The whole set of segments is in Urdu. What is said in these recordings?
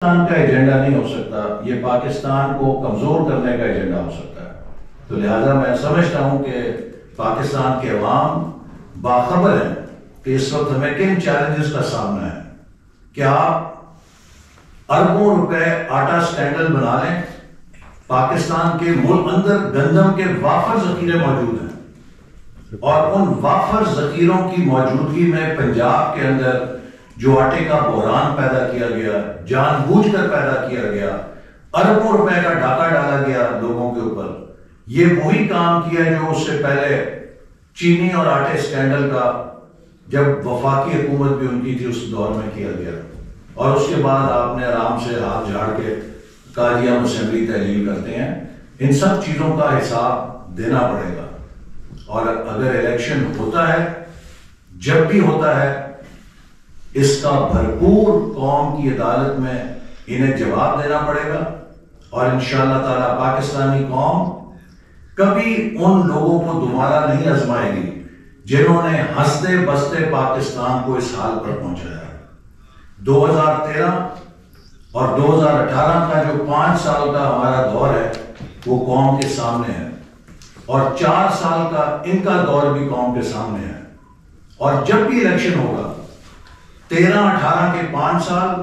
پاکستان کا ایجنڈا نہیں ہو سکتا، یہ پاکستان کو کمزور کرنے کا ایجنڈا ہو سکتا ہے۔ تو لہذا میں سمجھتا ہوں کہ پاکستان کے عوام باخبر ہیں کہ اس وقت ہمیں کن چیلنجز کا سامنا ہے۔ کیا اربوں روپے آٹا سٹینڈل بنا لیں؟ پاکستان کے ملک اندر گندم کے وافر ذخیرے موجود ہیں، اور ان وافر ذخیروں کی موجودگی میں پنجاب کے اندر جو آٹے کا بحران پیدا کیا گیا، جان بوجھ کر پیدا کیا گیا، اربوں روپے کا ڈاکہ ڈالا گیا لوگوں کے اوپر، یہ وہی کام کیا جو اس سے پہلے چینی اور آٹے سکینڈل کا جب وفاقی حکومت بھی ان کی تھی اس دور میں کیا گیا، اور اس کے بعد آپ نے آرام سے ہاتھ جھاڑ کے کہا جی ہم اسمبلی تحلیل کرتے ہیں۔ ان سب چیزوں کا حساب دینا پڑے گا، اور اگر الیکشن ہوتا ہے، جب بھی ہوتا ہے، اس کا بھرپور قوم کی عدالت میں انہیں جواب دینا پڑے گا، اور انشاءاللہ تعالی پاکستانی قوم کبھی ان لوگوں کو دوبارہ نہیں آزمائے گی جنہوں نے ہنستے بستے پاکستان کو اس حال پر پہنچایا۔ 2013 اور 2018 کا جو 5 سال کا ہمارا دور ہے وہ قوم کے سامنے ہے، اور 4 سال کا ان کا دور بھی قوم کے سامنے ہے، اور جب بھی الیکشن ہوگا 13-18 کے 5 سال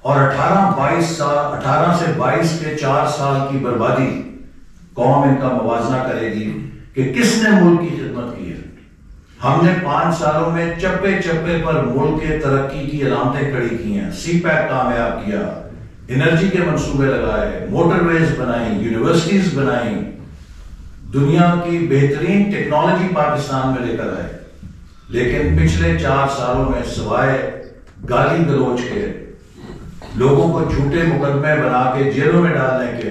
اور 18 سے 22 کے 4 سال کی بربادی قوم ان کا موازنہ کرے گی کہ کس نے ملک کی خدمت کی ہے۔ ہم نے 5 سالوں میں چپے چپے پر ملک کے ترقی کی علامتیں کھڑی کی ہیں، سی پیک کامیاب کیا، انرجی کے منصوبے لگائے، موٹر ویز بنائیں، یونیورسٹیز بنائیں، دنیا کی بہترین ٹیکنالوجی پاکستان میں لے کر آئے، لیکن پچھلے 4 سالوں میں سوائے گالی گلوچ کے، لوگوں کو جھوٹے مقدمے بنا کے جیلوں میں ڈالنے کے،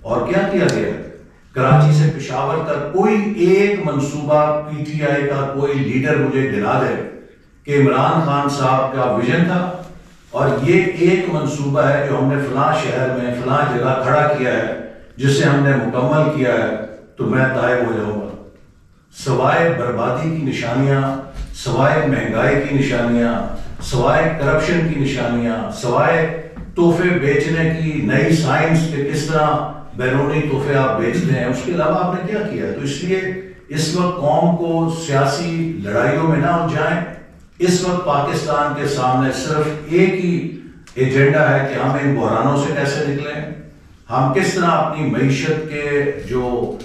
اور کیا کیا گیا؟ کراچی سے پشاور تک کوئی ایک منصوبہ پی ٹی آئی کا کوئی لیڈر مجھے گنا دے کہ عمران خان صاحب کا ویژن تھا اور یہ ایک منصوبہ ہے جو ہم نے فلاں شہر میں فلاں جگہ کھڑا کیا ہے جسے ہم نے مکمل کیا ہے تو میں تائب ہو جاؤں گا۔ سوائے بربادی کی نشانیاں، سوائے مہنگائی کی نشانیاں، سوائے کرپشن کی نشانیاں، سوائے تحفے بیچنے کی نئی سائنس کے کس طرح بیرونی تحفے آپ بیچتے ہیں، اس کے علاوہ آپ نے کیا کیا؟ تو اس لیے اس وقت قوم کو سیاسی لڑائیوں میں نہ الجھائیں۔ اس وقت پاکستان کے سامنے صرف ایک ہی ایجنڈا ہے کہ ہم ان بحرانوں سے کیسے نکلیں، ہم کس طرح اپنی معیشت کے جو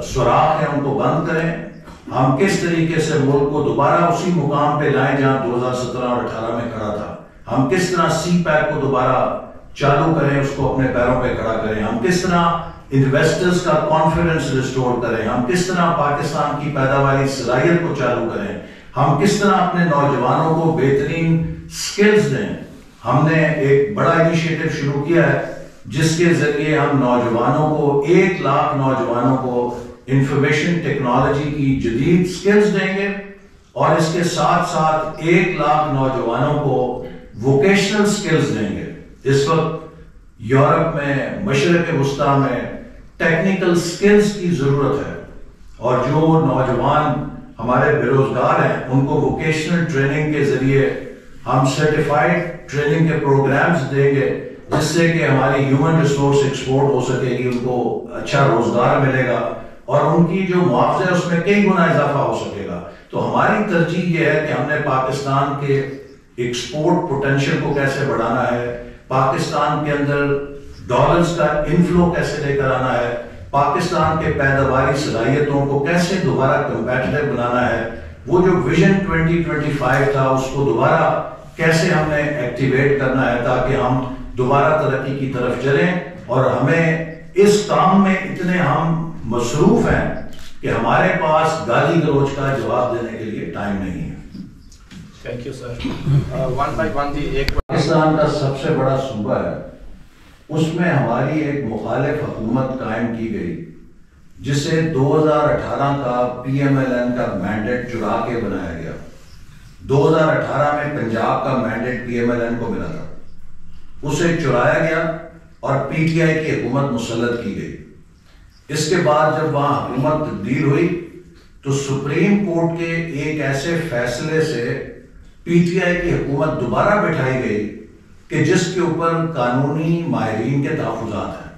سوراخ ہیں ان کو بند کریں، ہم کس طریقے سے ملک کو دوبارہ اسی مقام پہ لائیں جہاں 2017 اور 18 میں کھڑا تھا، ہم کس طرح سی پیک کو دوبارہ چالو کریں، اس کو اپنے پیروں پہ کھڑا کریں، ہم کس طرح انویسٹرز کا کانفیڈنس ریسٹور کریں، ہم کس طرح پاکستان کی پیداواری صلاحیت کو چالو کریں، ہم کس طرح اپنے نوجوانوں کو بہترین سکلز دیں۔ ہم نے ایک بڑا انیشیٹو شروع کیا ہے جس کے ذریعے ہم نوجوانوں کو 1 لاکھ نوجوانوں کو انفارمیشن ٹیکنالوجی کی جدید سکلز دیں گے، اور اس کے ساتھ ساتھ 1 لاکھ نوجوانوں کو ووکیشنل سکلز دیں گے۔ اس وقت یورپ میں، مشرق وسطیٰ میں ٹیکنیکل سکلز کی ضرورت ہے، اور جو نوجوان ہمارے بے روزگار ہیں ان کو ووکیشنل ٹریننگ کے ذریعے ہم سرٹیفائڈ ٹریننگ کے پروگرامز دیں گے جس سے کہ ہماری ہیومن ریسورس ایکسپورٹ ہو سکے گی، ان کو اچھا روزگار ملے گا، اور ان کی جو معاوضہ ہے اس میں کئی گنا اضافہ ہو سکے گا۔ تو ہماری ترجیح یہ ہے کہ ہم نے پاکستان کے ایکسپورٹ پوٹینشیل کو کیسے بڑھانا ہے، پاکستان کے اندر ڈالرز کا انفلو کیسے لے کر آنا ہے، پاکستان کے پیداواری صلاحیتوں کو کیسے دوبارہ کمپیٹیٹو بنانا ہے، وہ جو ویژن 2025 تھا اس کو دوبارہ کیسے ہم نے ایکٹیویٹ کرنا ہے تاکہ ہم دوبارہ ترقی کی طرف چلیں، اور ہمیں اس کام میں اتنے ہم مصروف ہیں کہ ہمارے پاس گالی گلوچ کا جواب دینے کے لیے ٹائم نہیں ہے۔ Thank you sir. One by one جی، ایک پاکستان کا سب سے بڑا صوبہ ہے، اس میں ہماری ایک مخالف حکومت قائم کی گئی جسے 2018 کا پی ایم ایل این کا مینڈیٹ چرا کے بنایا گیا۔ 2018 میں پنجاب کا mandate P M L N کو ملا تھا، اسے چرایا گیا اور پی ٹی آئی کی حکومت مسلط کی گئی۔ اس کے بعد جب وہاں حکومت تبدیل ہوئی تو سپریم کورٹ کے ایک ایسے فیصلے سے پی ٹی آئی کی حکومت دوبارہ بٹھائی گئی کہ جس کے اوپر قانونی ماہرین کے تحفظات ہیں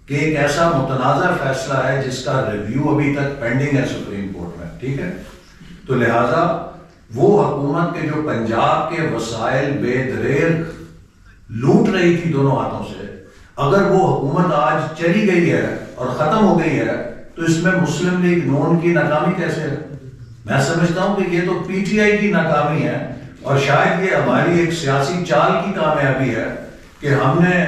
کہ ایک ایسا متنازع فیصلہ ہے جس کا ریویو ابھی تک پینڈنگ ہے سپریم کورٹ میں، ٹھیک ہے؟ تو لہٰذا وہ حکومت کے جو پنجاب کے وسائل بے دریغ لوٹ رہی تھی دونوں ہاتھوں سے، اگر وہ حکومت آج چلی گئی ہے اور ختم ہو گئی ہے تو اس میں مسلم لیگ نون کی ناکامی کیسے ہے؟ میں سمجھتا ہوں کہ یہ تو پی ٹی آئی کی ناکامی ہے، اور شاید یہ ہماری ایک سیاسی چال کی کامیابی ہے کہ ہم نے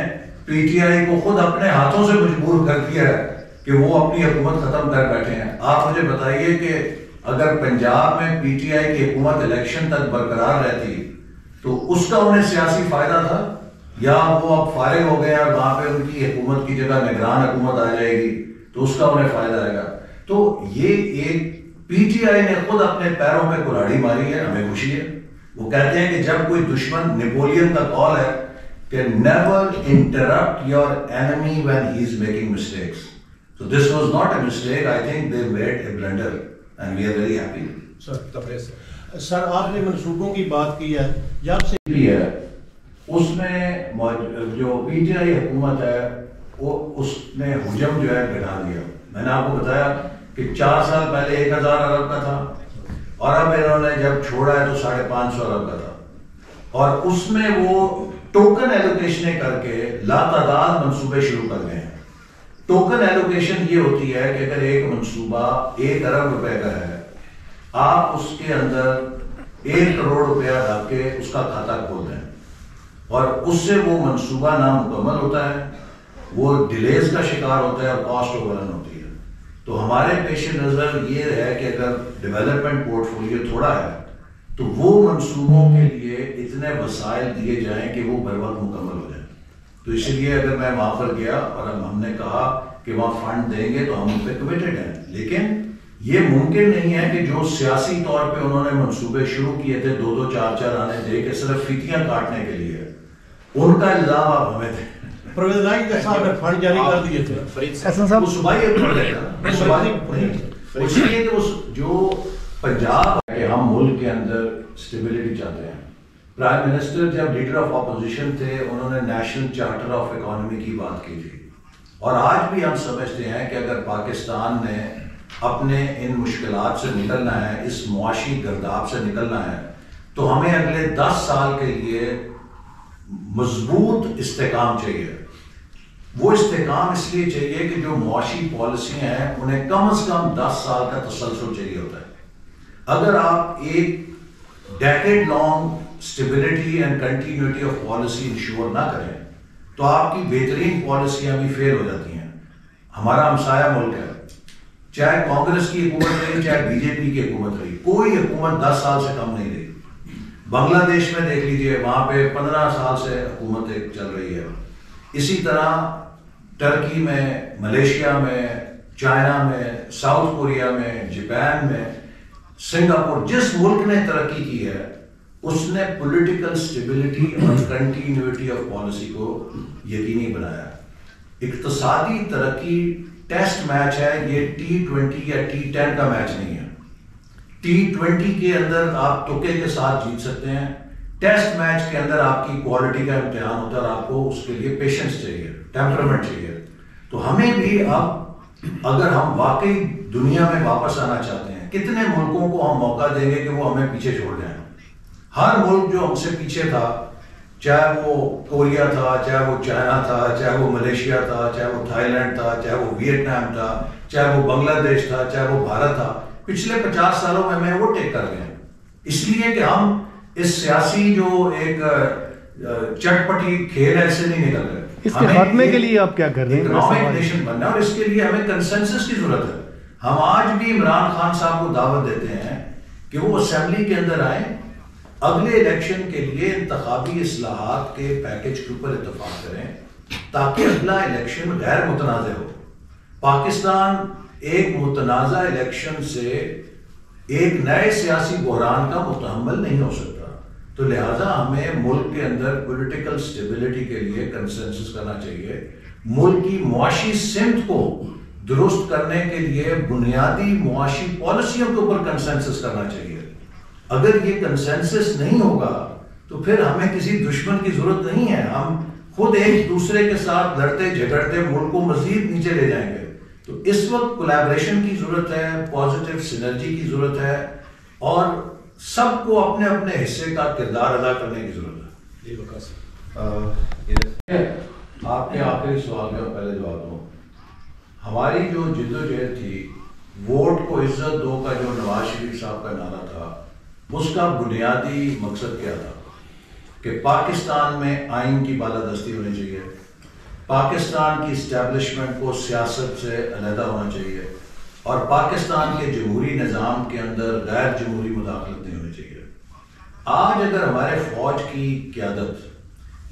پی ٹی آئی کو خود اپنے ہاتھوں سے مجبور کر دیا ہے کہ وہ اپنی حکومت ختم کر بیٹھے ہیں۔ آپ مجھے بتائیے کہ اگر پنجاب میں پی ٹی آئی کی حکومت الیکشن تک برقرار رہتی تو اس کا انہیں سیاسی فائدہ تھا، یا وہ اب فارغ ہو گئے اور وہاں پہ ان کی حکومت کی جگہ نگران حکومت آ جائے گی تو اس کا انہیں فائدہ رہے گا؟ تو یہ ایک پی ٹی آئی نے خود اپنے پیروں پہ کلاڑی ماری ہے، ہمیں خوشی ہے۔ وہ کہتے ہیں کہ جب کوئی دشمن، نیپولین کا قول ہے کہ never interrupt your enemy when he is making mistakes. So this was not a mistake. I think they made a blunder and we are very happy. سر آپ نے منصوبوں کی بات کی ہے، جب سے بھی ہے اس میں جو پی ٹی آئی حکومت ہے وہ اس نے حجم جو ہے گھٹا دیا۔ میں نے آپ کو بتایا کہ 4 سال پہلے 1000 ارب کا تھا اور اب انہوں نے جب چھوڑا ہے تو 550 ارب کا تھا، اور اس میں وہ ٹوکن ایلوکیشنیں کر کے لاتعداد منصوبے شروع کر گئے ہیں۔ ٹوکن ایلوکیشن یہ ہوتی ہے کہ اگر ایک منصوبہ 1 ارب روپے کا ہے، آپ اس کے اندر 1 کروڑ روپیہ ڈال کے اس کا کھاتہ کھول دیں، اور اس سے وہ منصوبہ نامکمل ہوتا ہے، وہ ڈیلیز کا شکار ہوتا ہے اور کاسٹ اوور رن ہوتی ہے۔ تو ہمارے پیش نظر یہ ہے کہ اگر ڈیولپمنٹ پورٹ فولیو تھوڑا ہے تو وہ منصوبوں کے لیے اتنے وسائل دیے جائیں کہ وہ بر وقت مکمل ہو جائیں۔ تو اس لیے اگر میں وہاں پر گیا اور ہم نے کہا کہ وہاں فنڈ دیں گے تو ہم ان پہ کمیٹڈ ہیں، لیکن یہ ممکن نہیں ہے کہ جو سیاسی طور پہ انہوں نے منصوبے شروع کیے تھے 2-2 4-4 آنے دے کے صرف فیتیاں کاٹنے کے لیے، ان کا الزام آپ ہمیں دیں۔ پرویز الہی صاحب نے فنڈ جاری کر دیے تھے، وہ صوبائی اپروچ ہے نا، اس لیے کہ جو پنجاب ہے کہ ہم ملک کے اندر اسٹیبلٹی چاہتے ہیں۔ پرائم منسٹر جب لیڈر آف اپوزیشن تھے انہوں نے نیشنل چارٹر آف اکانومی کی بات کی تھی، اور آج بھی ہم سمجھتے ہیں کہ اگر پاکستان نے اپنے ان مشکلات سے نکلنا ہے، اس معاشی گرداب سے نکلنا ہے، تو ہمیں اگلے 10 سال کے لیے مضبوط استحکام چاہیے۔ وہ استحکام اس لیے چاہیے کہ جو معاشی پالیسیاں ہیں انہیں کم از کم 10 سال کا تسلسل چاہیے ہوتا ہے۔ اگر آپ ایک decade long stability and continuity of policy ensure نہ کریں تو آپ کی بہترین پالیسیاں بھی فیل ہو جاتی ہیں۔ ہمارا ہمسایہ ملک ہے، چاہے کانگریس کی حکومت رہی چاہے بی جے پی کی حکومت رہی، کوئی حکومت 10 سال سے کم نہیں رہی۔ بنگلہ دیش میں دیکھ لیجئے، وہاں پہ 15 سال سے حکومت چل رہی ہے۔ اسی طرح ٹرکی میں، ملیشیا میں، چائنا میں، ساؤتھ کوریا میں، جاپان میں، سنگاپور، جس ملک نے ترقی کی ہے اس نے پولیٹیکل اسٹیبلٹی اور کنٹینیوٹی آف پالیسی کو یقینی بنایا۔ اقتصادی ترقی ٹیسٹ میچ ہے، یہ T20 یا T10 کا میچ نہیں ہے۔ T20 کے اندر آپ تکے کے ساتھ جیت سکتے ہیں، ٹیسٹ میچ کے اندر آپ کی کوالٹی کا امتحان ہوتا ہے اور آپ کو اس کے لیے پیشنس چاہیے، ٹیمپرمنٹ چاہیے۔ تو ہمیں بھی اب اگر ہم واقعی دنیا میں واپس آنا چاہتے ہیں، کتنے ملکوں کو ہم موقع دیں گے کہ وہ ہمیں پیچھے چھوڑ جائیں؟ ہر ملک جو ہم سے پیچھے تھا، چاہے وہ کوریا تھا، چاہے وہ چائنا تھا، چاہے وہ ملیشیا تھا، چاہے وہ تھائی لینڈ تھا، چاہے وہ ویتنام تھا، چاہے وہ بنگلہ دیش تھا، چاہے وہ بھارت تھا، پچھلے 50 سالوں میں ہمیں وہ ٹیک کر گئے ہیں، اس لیے کہ ہم اس سیاسی جو ایک چٹ پٹی کھیل ہے اس سے نہیں نکل رہے۔ اس کے خاتمے کے لیے آپ کیا کر رہے ہیں؟ اکنامک نیشن بننا، اور اس کے لیے ہمیں کنسنسس کی ضرورت ہے۔ ہم آج بھی عمران خان صاحب کو دعوت دیتے ہیں کہ وہ اسمبلی کے اندر آئیں، اگلے الیکشن کے لیے انتخابی اصلاحات کے پیکج کے اوپر اتفاق کریں تاکہ اگلا الیکشن غیر متنازع ہو۔ پاکستان ایک متنازع الیکشن سے ایک نئے سیاسی بحران کا متحمل نہیں ہو سکتا، تو لہٰذا ہمیں ملک کے اندر پولیٹیکل اسٹیبلٹی کے لیے کنسنسس کرنا چاہیے، ملک کی معاشی سمت کو درست کرنے کے لیے بنیادی معاشی پالیسیوں کے اوپر کنسنسس کرنا چاہیے۔ اگر یہ کنسنسس نہیں ہوگا تو پھر ہمیں کسی دشمن کی ضرورت نہیں ہے. ہم خود ایک دوسرے کے ساتھ لڑتے جھگڑتے ملک کو مزید نیچے لے جائیں گے. تو اس وقت کولیبریشن کی ضرورت ہے, پازیٹیو سینرجی کی ضرورت ہے, اور سب کو اپنے اپنے حصے کا کردار ادا کرنے کی ضرورت ہے. آپ کے آخری سوال کا پہلے جواب دوں. ہماری جو جدوجہد تھی ووٹ کو عزت دو کا جو نواز شریف صاحب کا نعرہ تھا, اس کا بنیادی مقصد کیا تھا کہ پاکستان میں آئین کی بالادستی ہونی چاہیے, پاکستان کی اسٹیبلشمنٹ کو سیاست سے علیحدہ ہونا چاہیے, اور پاکستان کے جمہوری نظام کے اندر غیر جمہوری مداخلت نہیں ہونی چاہیے. آج اگر ہمارے فوج کی قیادت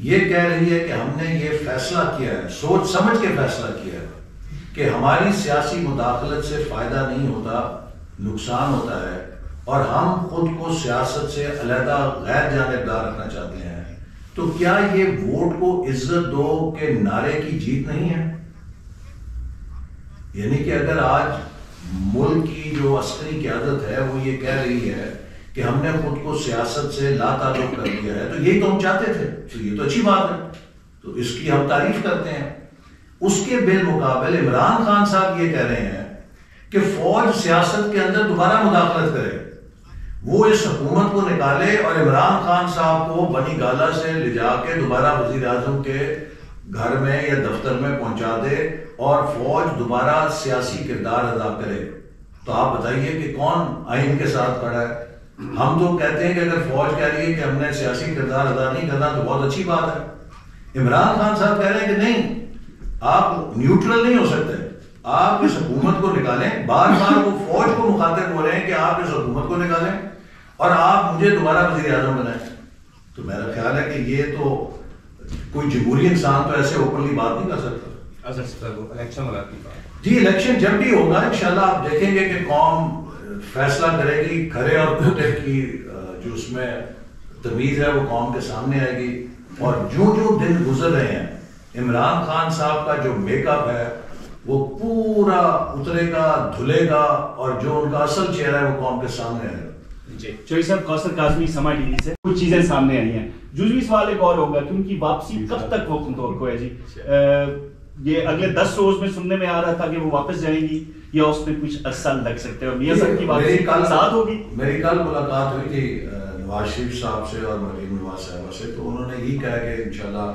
یہ کہہ رہی ہے کہ ہم نے یہ فیصلہ کیا ہے, سوچ سمجھ کے فیصلہ کیا ہے کہ ہماری سیاسی مداخلت سے فائدہ نہیں ہوتا, نقصان ہوتا ہے, اور ہم خود کو سیاست سے علیحدہ غیر جانبدار رکھنا چاہتے ہیں, تو کیا یہ ووٹ کو عزت دو کے نعرے کی جیت نہیں ہے؟ یعنی کہ اگر آج ملک کی جو عسکری قیادت ہے وہ یہ کہہ رہی ہے کہ ہم نے خود کو سیاست سے لا تعلق کر لیا ہے, تو یہی تو ہم چاہتے تھے, تو یہ تو اچھی بات ہے, تو اس کی ہم تعریف کرتے ہیں. اس کے بالمقابل عمران خان صاحب یہ کہہ رہے ہیں کہ فوج سیاست کے اندر دوبارہ مداخلت کرے, وہ اس حکومت کو نکالے اور عمران خان صاحب کو بنی گالہ سے لے جا کے دوبارہ وزیر اعظم کے گھر میں یا دفتر میں پہنچا دے اور فوج دوبارہ سیاسی کردار ادا کرے. تو آپ بتائیے کہ کون آئین کے ساتھ کھڑا ہے؟ ہم تو کہتے ہیں کہ اگر فوج کہہ رہی ہے کہ ہم نے سیاسی کردار ادا نہیں کرنا تو بہت اچھی بات ہے. عمران خان صاحب کہہ رہے ہیں کہ نہیں, آپ نیوٹرل نہیں ہو سکتے, آپ اس حکومت کو نکالیں. بار بار وہ فوج کو مخاطب ہو رہے ہیں کہ آپ اس حکومت کو نکالیں اور آپ مجھے دوبارہ وزیر اعظم بنائیں. تو میرا خیال ہے کہ یہ تو کوئی جمہوری انسان تو ایسے اوپنلی بات نہیں کر سکتا. جی الیکشن جب بھی ہوگا انشاءاللہ آپ دیکھیں گے کہ قوم فیصلہ کرے گی, کھرے اور کھوٹے کی جو اس میں تمیز ہے وہ قوم کے سامنے آئے گی. اور جو جو دن گزر رہے ہیں عمران خان صاحب کا جو میک اپ ہے وہ پورا اترے گا, دھلے گا, اور جو ان کا اصل چہرہ ہے وہ قوم کے سامنے آئے گا. چوہدری صاحب, کوثر کاظمی سما ٹی وی سے کچھ چیزیں سامنے آئی ہیں. جزوی سوال ایک اور ہوگا کہ ان کی واپسی کب تک وقت متوقع ہے؟ جی یہ اگلے 10 روز میں سننے میں آ رہا تھا کہ وہ واپس جائیں گی, یا اس میں کچھ عرصہ لگ سکتے ہیں, اور میاں صاحب کی واپسی ساتھ ہوگی؟ میری کل ملاقات ہوئی تھی نواز شریف صاحب سے اور مریم نواز صاحبہ سے, تو انہوں نے یہی کہا کہ انشاءاللہ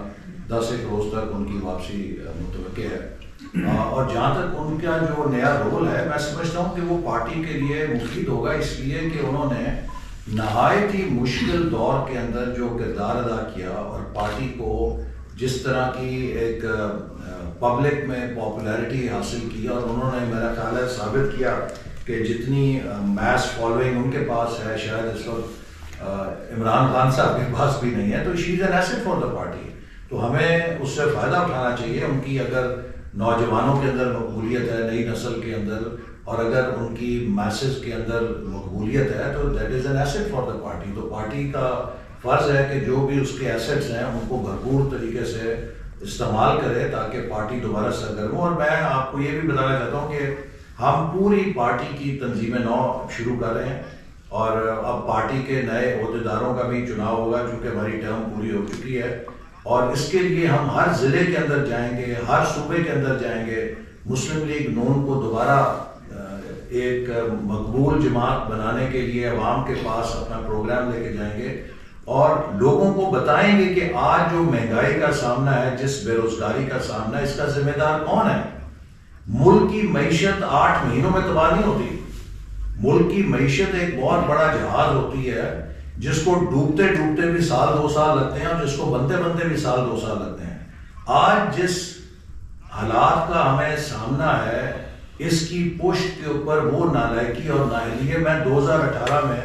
10 روز تک ان کی واپسی متوقع ہے. اور جہاں تک ان کا جو نیا رول ہے, میں سمجھتا ہوں کہ وہ پارٹی کے لیے مفید ہوگا, اس لیے کہ انہوں نے نہایت ہی مشکل دور کے اندر جو کردار ادا کیا اور پارٹی کو جس طرح کی ایک پبلک میں پاپولیرٹی حاصل کی, اور انہوں نے میرا خیال ہے ثابت کیا کہ جتنی میس فالوئنگ ان کے پاس ہے شاید اس وقت عمران خان صاحب کے پاس بھی نہیں ہے, تو she is an asset for the party. تو ہمیں اس سے فائدہ اٹھانا چاہیے. ان کی اگر نوجوانوں کے اندر مقبولیت ہے, نئی نسل کے اندر, اور اگر ان کی میسز کے اندر مقبولیت ہے, تو that is an asset for the party. تو پارٹی کا فرض ہے کہ جو بھی اس کے ایسٹس ہیں ان کو بھرپور طریقے سے استعمال کرے تاکہ پارٹی دوبارہ سرگرم ہو. اور میں آپ کو یہ بھی بتانا چاہتا ہوں کہ ہم پوری پارٹی کی تنظیم نو شروع کر رہے ہیں, اور اب پارٹی کے نئے عہدیداروں کا بھی چناؤ ہوگا چونکہ ہماری ٹرم پوری ہو چکی ہے, اور اس کے لیے ہم ہر ضلع کے اندر جائیں گے, ہر صوبے کے اندر جائیں گے. مسلم لیگ نون کو دوبارہ ایک مقبول جماعت بنانے کے لیے عوام کے پاس اپنا پروگرام لے کے جائیں گے, اور لوگوں کو بتائیں گے کہ آج جو مہنگائی کا سامنا ہے, جس بے روزگاری کا سامنا ہے, اس کا ذمہ دار کون ہے. ملک کی معیشت 8 مہینوں میں تباہ نہیں ہوتی. ملک کی معیشت ایک بہت بڑا جہاز ہوتی ہے جس کو ڈوبتے ڈوبتے بھی 1-2 سال لگتے ہیں, اور جس کو بنتے بنتے بھی 1-2 سال لگتے ہیں. آج جس حالات کا ہمیں سامنا ہے اس کی پشت کے اوپر وہ نالائکی اور نااہلی ہے. میں 2018 میں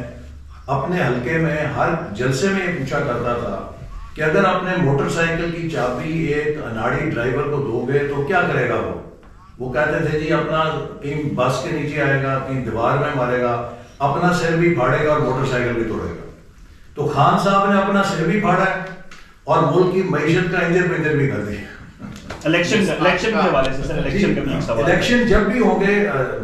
اپنے حلقے میں ہر جلسے میں یہ پوچھا کرتا تھا کہ اگر اپنے موٹر سائیکل کی چابی ایک اناڑی ڈرائیور کو دو گے تو کیا کرے گا وہ کہتے تھے جی اپنا کہیں بس کے نیچے آئے گا, کہیں دیوار میں مارے گا, اپنا سر بھی پھاڑے گا اور موٹر سائیکل بھی توڑے گا. تو خان صاحب نے اپنا سر بھی پھاڑا ہے اور ملک کی معیشت کا انجر پنجر بھی کر دیا. الیکشن جب بھی ہوں گے,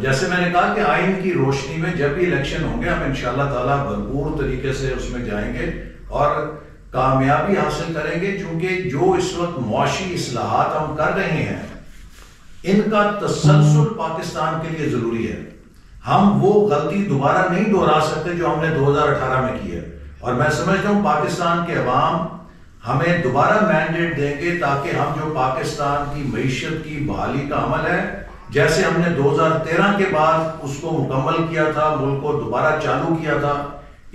جیسے میں نے کہا کہ آئین کی روشنی میں جب بھی الیکشن ہوں گے, ہم انشاءاللہ تعالیٰ بھرپور طریقے سے اس میں جائیں گے, اور کامیابی حاصل کریں گے، چونکہ جو اس وقت معاشی اصلاحات ہم کر رہے ہیں ان کا تسلسل پاکستان کے لیے ضروری ہے. ہم وہ غلطی دوبارہ نہیں دہرا سکتے جو ہم نے 2018 میں کی ہے، اور میں سمجھتا ہوں پاکستان کے عوام ہمیں دوبارہ مینڈیٹ دیں گے تاکہ ہم جو پاکستان کی معیشت کی بحالی کا عمل ہے، جیسے ہم نے 2013 کے بعد اس کو مکمل کیا تھا، ملک کو دوبارہ چالو کیا تھا،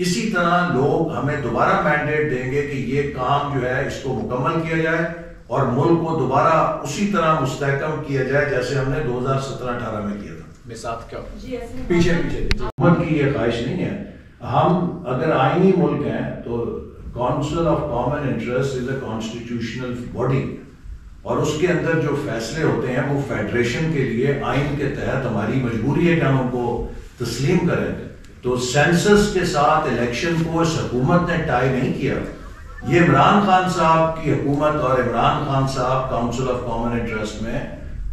اسی طرح لوگ ہمیں دوبارہ مینڈیٹ دیں گے کہ یہ کام جو ہے اس کو مکمل کیا جائے اور ملک کو دوبارہ اسی طرح مستحکم کیا جائے جیسے ہم نے 2017-18 میں کیا تھا. پیچھے حکومت کی یہ خواہش نہیں ہے. ہم اگر آئینی ملک ہیں تو council of common interest is a constitutional body, اور اس کے اندر جو فیصلے ہوتے ہیں وہ فیڈریشن کے لیے آئین کے تحت ہماری مجبوری ہے کہ ہم ان کو تسلیم کریں. تو سینسس کے ساتھ الیکشن کو اس حکومت نے ٹائی نہیں کیا. یہ عمران خان صاحب کی حکومت اور عمران خان صاحب کونسل آف کامن انٹرسٹ میں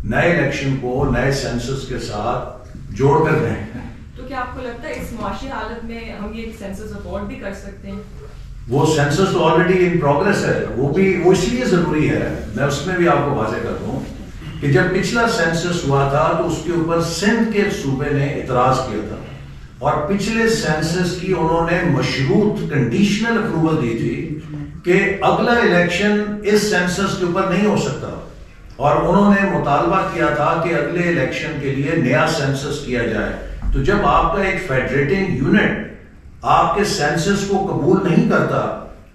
نئے الیکشن کو نئے سینسس کے ساتھ جوڑ کر رہے ہیں. تو کیا آپ کو لگتا ہے اس معاشی حالت میں ہم یہ سینسس افورڈ بھی کر سکتے ہیں؟ وہ سینسس تو آلریڈی ان پروگریس ہے، وہ اس لیے ضروری ہے. میں اس میں بھی آپ کو واضح کر دوں کہ جب پچھلا سینسس ہوا تھا تو اس کے اوپر سندھ کے صوبے نے اعتراض کیا تھا، اور پچھلے سینسس کی انہوں نے مشروط کنڈیشنل اپروول دی تھی کہ اگلا الیکشن اس سینسس کے اوپر نہیں ہو سکتا، اور انہوں نے مطالبہ کیا تھا کہ اگلے الیکشن کے لیے نیا سینسس کیا جائے. تو جب آپ کا ایک فیڈریٹنگ یونٹ آپ کے سینسس کو قبول نہیں کرتا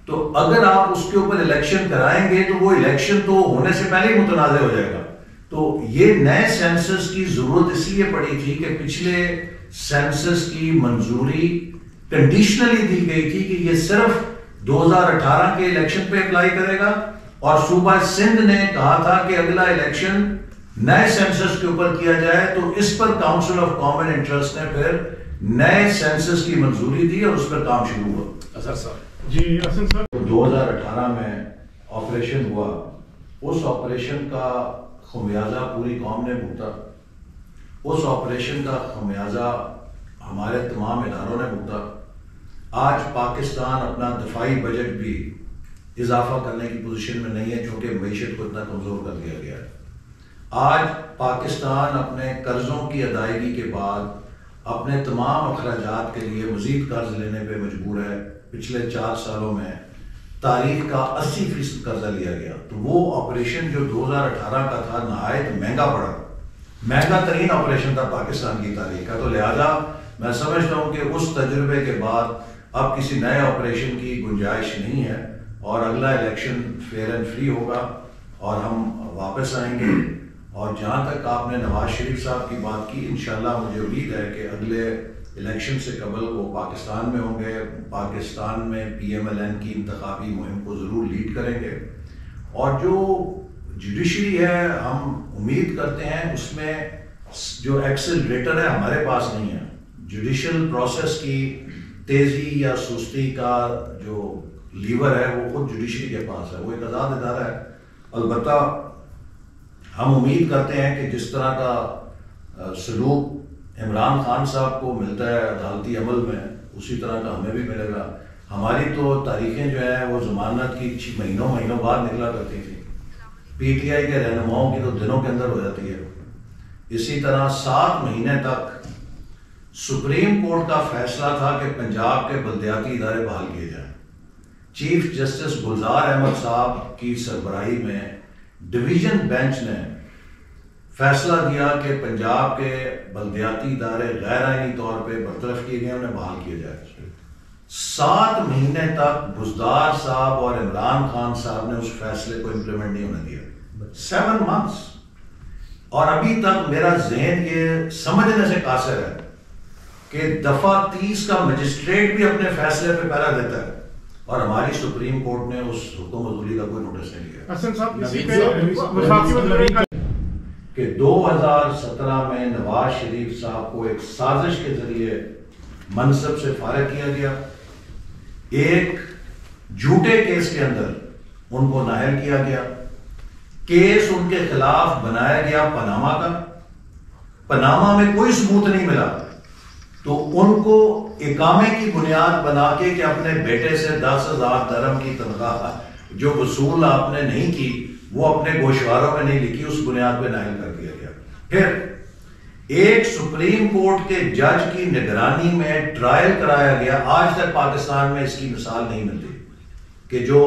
تو اگر آپ اس کے اوپر الیکشن کرائیں گے تو وہ الیکشن تو ہونے سے پہلے ہی متنازع ہو جائے گا. تو یہ نئے سینسس کی ضرورت اس لیے پڑی تھی کہ پچھلے سینسس کی منظوری کنڈیشنلی دی گئی تھی کہ یہ صرف 2018 کے الیکشن پہ اپلائی کرے گا، اور صوبہ سندھ نے کہا تھا کہ اگلا الیکشن نئے سینسس کے اوپر کیا جائے. تو اس پر کونسل آف کامن انٹرسٹ نے پھر نئے سینسس کی منظوری دی اور اس پر کام شروع ہوا. اظہر صاحب جی حسن صاحب، 2018 میں آپریشن ہوا، اس آپریشن کا خمیازہ پوری قوم نے بھگتا. اس آپریشن کا خمیازہ ہمارے تمام اداروں نے بھگتا. آج پاکستان اپنا دفاعی بجٹ بھی اضافہ کرنے کی پوزیشن میں نہیں ہے چونکہ معیشت کو اتنا کمزور کر دیا گیا ہے. آج پاکستان اپنے قرضوں کی ادائیگی کے بعد اپنے تمام اخراجات کے لیے مزید قرض لینے پہ مجبور ہے. پچھلے 4 سالوں میں تاریخ کا 80% قرضہ لیا گیا. تو وہ آپریشن جو 2018 کا تھا نہایت مہنگا پڑا، مہنگا ترین آپریشن تھا پاکستان کی تاریخ کا. تو لہذا میں سمجھتا ہوں کہ اس تجربے کے بعد اب کسی نئے آپریشن کی گنجائش نہیں ہے، اور اگلا الیکشن فیئر اینڈ فری ہوگا اور ہم واپس آئیں گے. اور جہاں تک آپ نے نواز شریف صاحب کی بات کی، انشاءاللہ مجھے امید ہے کہ اگلے الیکشن سے قبل وہ پاکستان میں ہوں گے، پاکستان میں PMLN کی انتخابی مہم کو ضرور لیڈ کریں گے. اور جو جوڈیشری ہے ہم امید کرتے ہیں اس میں جو ایکسلریٹر ہے ہمارے پاس نہیں ہے. جوڈیشل پروسیس کی تیزی یا سستی کا جو لیور ہے وہ خود جوڈیشری کے پاس ہے، وہ ایک آزاد ادارہ ہے. البتہ ہم امید کرتے ہیں کہ جس طرح کا سلوک عمران خان صاحب کو ملتا ہے عدالتی عمل میں، اسی طرح کا ہمیں بھی ملے گا. ہماری تو تاریخیں جو ہیں وہ ضمانت کی مہینوں بعد نکلا کرتی تھی، PTI کے رہنماؤں کی تو دنوں کے اندر ہو جاتی ہے. اسی طرح 7 مہینے تک سپریم کورٹ کا فیصلہ تھا کہ پنجاب کے بلدیاتی ادارے بحال کیے جائیں. چیف جسٹس گلزار احمد صاحب کی سربراہی میں ڈویژن بینچ نے فیصلہ دیا کہ پنجاب کے بلدیاتی ادارے غیر آئینی طور پہ برطرف کیے گئے، انہیں بحال کیا جائے. 7 مہینے تک بزدار صاحب اور عمران خان صاحب نے اس فیصلے کو امپلیمنٹ نہیں ہونے دیا. 7 months. اور ابھی تک میرا ذہن یہ سمجھنے سے قاصر ہے کہ دفعہ 30 کا مجسٹریٹ بھی اپنے فیصلے پہ پہرا دیتا ہے، اور ہماری سپریم کورٹ نے اس حکم عزوری کا کوئی نوٹس نہیں لیا. حسن صاحب اسی پہ کہ 2017 میں نواز شریف صاحب کو ایک سازش کے ذریعے منصب سے فارغ کیا گیا. ایک جھوٹے کیس کے اندر ان کو نااہل کیا گیا. کیس ان کے خلاف بنایا گیا پاناما کا. پاناما میں کوئی ثبوت نہیں ملا تو ان کو اقامے کی بنیاد بنا کے کہ اپنے بیٹے سے 10,000 درہم کی تنخواہ جو وصول آپ نے نہیں کی وہ اپنے گوشواروں میں نہیں لکھی، اس بنیاد پہ نائل کر دیا گیا۔ پھر ایک سپریم کورٹ کے جج کی نگرانی میں ٹرائل کرایا گیا، آج تک پاکستان میں اس کی مثال نہیں ملتی کہ جو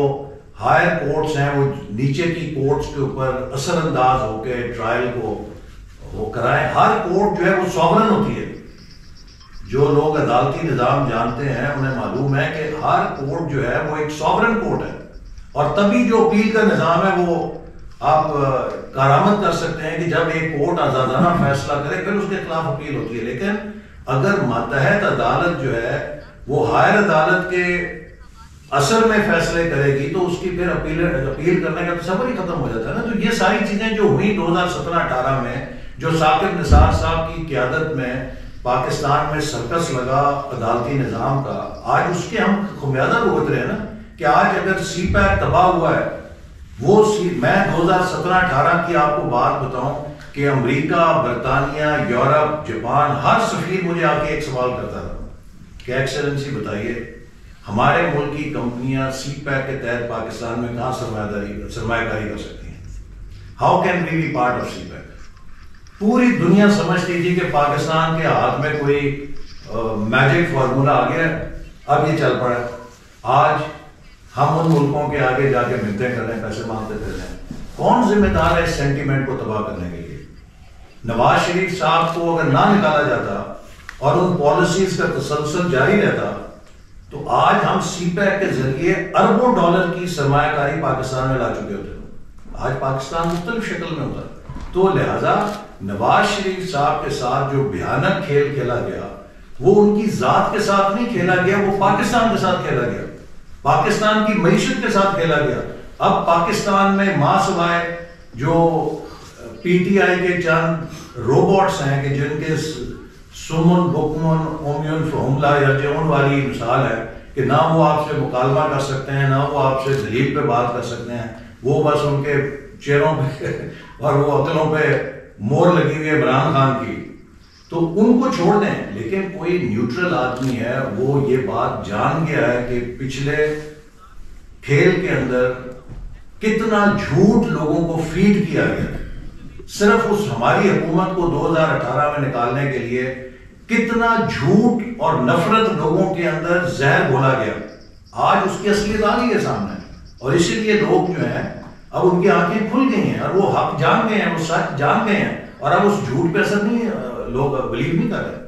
ہائر کورٹس ہیں وہ نیچے کی کورٹس کے اوپر اثر انداز ہو کے ٹرائل کو وہ کرائیں۔ ہر کورٹ جو ہے وہ سوورن ہوتی ہے، جو لوگ عدالتی نظام جانتے ہیں انہیں معلوم ہے کہ ہر کورٹ جو ہے وہ ایک سوورن کورٹ ہے، اور تبھی جو اپیل کا نظام ہے وہ آپ کارآمد کر سکتے ہیں کہ جب ایک کورٹ آزادانہ فیصلہ کرے پھر اس کے خلاف اپیل ہوتی ہے۔ لیکن اگر ماتحت عدالت جو ہے وہ ہائر عدالت کے اثر میں فیصلے کرے گی تو اس کی پھر اپیل کرنے کا تصور ہی ختم ہو جاتا ہے نا۔ تو یہ ساری چیزیں جو ہوئی 2017-18 میں، جو ثاقب نثار صاحب کی قیادت میں پاکستان میں سرکس لگا عدالتی نظام کا، آج اس کے ہم خمیازہ بھگت رہے ہیں نا کہ آج اگر سی پیک تباہ ہوا ہے، وہ میں 2017-18 کی آپ کو بات بتاؤں کہ امریکہ، برطانیہ، یورپ، جاپان، ہر سفیر مجھے آ کے ایک سوال کرتا تھا کہ ایکسلنسی بتائیے ہمارے ملک کی کمپنیاں سی پیک کے تحت پاکستان میں کہاں سرمایہ کاری کر سکتی ہیں؟ How can we be part of CPEC? پوری دنیا سمجھتی تھی کہ پاکستان کے ہاتھ میں کوئی میجک فارمولا آ گیا ہے، اب یہ چل پڑا ہے۔ آج ہم ان ملکوں کے آگے جا کے منتیں کر رہے ہیں، پیسے مانگتے پھر رہے ہیں۔ کون ذمہ دار ہے اس سینٹیمنٹ کو تباہ کرنے کے لیے؟ نواز شریف صاحب کو اگر نہ نکالا جاتا اور ان پالیسیز کا تسلسل جاری رہتا تو آج ہم سی پیک کے ذریعے اربوں ڈالر کی سرمایہ کاری پاکستان میں لا چکے ہوتے ہیں۔ آج پاکستان مختلف شکل میں ہوتا ہے، تو لہذا نواز شریف صاحب کے ساتھ جو بھیانک کھیل کھیلا گیا وہ ان کی ذات کے ساتھ نہیں کھیلا گیا، وہ پاکستان کے ساتھ کھیلا گیا، پاکستان کی معیشت کے ساتھ کھیلا گیا۔ اب پاکستان میں ماں سوائے جو پی ٹی آئی کے چند روبوٹس ہیں کہ جن کے سمن بکمن اومیون فہملہ یا جون والی مثال ہے کہ نہ وہ آپ سے مکالمہ کر سکتے ہیں، نہ وہ آپ سے دلیل پہ بات کر سکتے ہیں، وہ بس ان کے چہروں پہ اور وہ عقلوں پہ مور لگی ہوئی ہے عمران خان کی، تو ان کو چھوڑ دیں۔ لیکن کوئی نیوٹرل آدمی ہے وہ یہ بات جان گیا ہے کہ پچھلے کھیل کے اندر کتنا جھوٹ لوگوں کو فیڈ کیا گیا، صرف اس ہماری حکومت کو 2018 میں نکالنے کے لیے کتنا جھوٹ اور نفرت لوگوں کے اندر زہر گھولا گیا، آج اس کی اصلیت آ گئی ہے سامنے، اور اسی لیے لوگ جو ہیں اب ان کی آنکھیں کھل گئی ہیں اور وہ حق جان گئے ہیں، وہ سچ جان گئے ہیں، اور اب اس جھوٹ پہ اثر نہیں لوگ بلیو نہیں کر رہے۔